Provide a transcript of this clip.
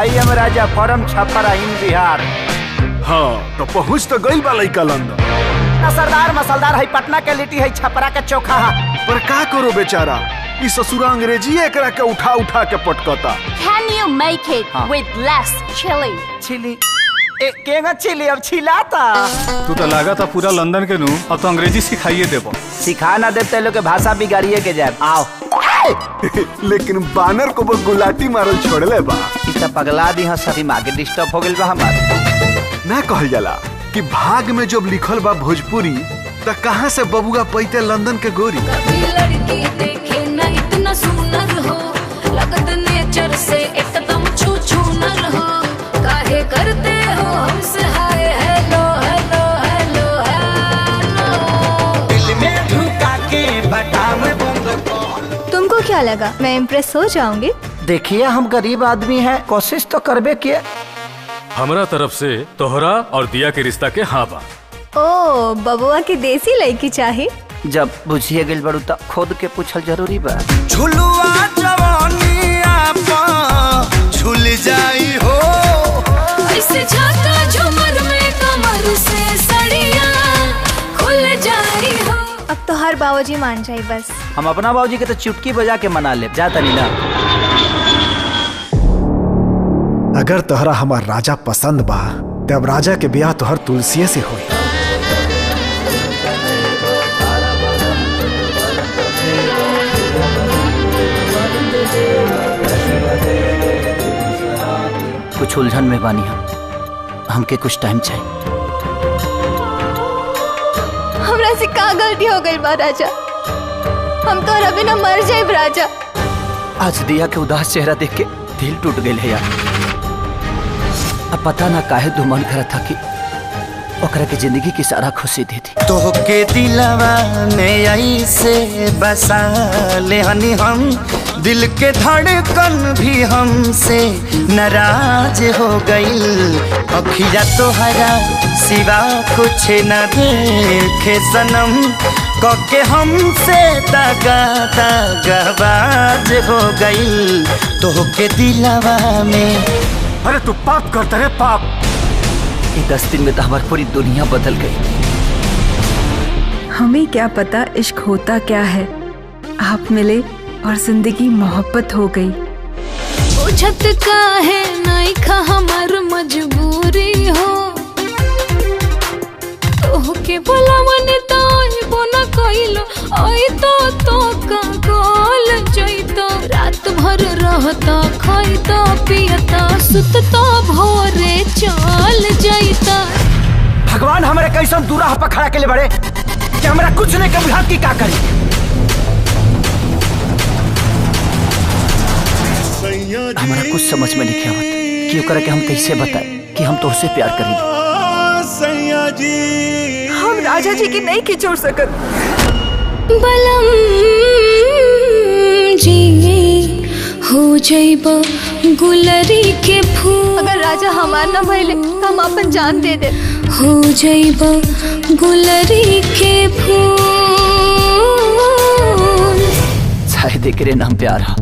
I am Raja from Chhapra in Bihar. हाँ तो पहुँच तो गई बा लइका लंदन। सरदार मसलदार है पटना के लिट्टी है छपरा के चोखा है। पर का करो बेचारा, इस ससुरा अंग्रेजी एकरा के उठा उठा के पटकता। Can you make it with less chili? Chili केगा चिली अब छिलाता। तू तो लागा था पूरा लंदन के नू, अब तो अंग्रेजी सिखाइए देबो। सिखा ना देते लोग के भाषा बिगाड़िए के जाए। आओ लेकिन बानर को गुलाटी मारल छोड़ले बा। इतना पगला दी सभी मागे डिस्टर्ब हो गइल बा हमार। ना कहल जाला कि भाग में जब लिखल बा भोजपुरी तो कहाँ से बबुआ पैते लंदन के गोरी। लड़की देखे ना इतना सुंदर हो, लगत नेचर से एकदम छू छू नर हो, काहे करते हो हमसे hi hello hello hello hello. दिल में ढुका के बटाम बंद। तुमको क्या लगा मैं इम्प्रेस हो जाऊंगी? देखिए हम गरीब आदमी हैं, कोशिश तो करबे किए। हमरा तरफ से तोहरा और दिया के रिश्ता के हाँ बा। ओ बबुआ की देसी लड़की चाही। जब बुझिए गइल बड़ू त खुद के पूछल जरूरी बा। झुलुआ जवानिया पा झुल जाई हो, ऐसे झाका झूमर में कमर से सड़िया खुल जाई हो। अब तो हर बाबूजी मान जाए बस। हम अपना बाबूजी के तो चुटकी बजा के मना ले जाता नहीं ना। अगर तोहरा हमार राजा पसंद बा तब राजा के ब्याह तोहर तुलसी से होई। कुछ उलझन में बानी हमके कुछ टाइम चाहिए। हमरा से का गलती हो गई बा राजा, हम तो अभी ना मर जाए राजा। आज दिया के उदास चेहरा देख के दिल टूट गए है यार। अब पता ना काहे तू मन करा था कि ओकरा के जिंदगी की सारा खुशी दे दी। तोहके दिलवा में ऐसे बसा ले हनी हम, दिल के धड़कन भी हमसे नाराज हो गई। अखिया तोहरा सिवा कुछ न देखे सनम, कके हमसे दगा दगाबाज हो गई। तोहके दिलवा में। अरे तू पाप करता रे पाप। ये 10 दिन में तो हमारी पूरी दुनिया बदल गई। हमें क्या पता इश्क होता क्या है। आप मिले और जिंदगी मोहब्बत हो गई। पूछत का है नहीं खा हमार मजबूरी हो, तोहके बोला मने तो बोना कइलो आई तो का गोल जइतो। रात भर रहता खाइता पियता सुतता भोरे चल जइता। भगवान हमारे कैसन दूरा पर खड़ा के ले बड़े कि हमारा कुछ नहीं कभी हाथ की का करी। हमारा कुछ समझ में नहीं आवत कि ओकरा के हम कैसे बताएं कि हम तो उससे प्यार करेंगे। हम राजा जी की नहीं खिचोड़ सकत। बलम जी हो जाइबा गुलरी के फूल। अगर राजा हमार न भइले तो हम अपन जान दे दे। हो जाइबा गुलरी के फूल। शायद एकरे नाम प्यार है।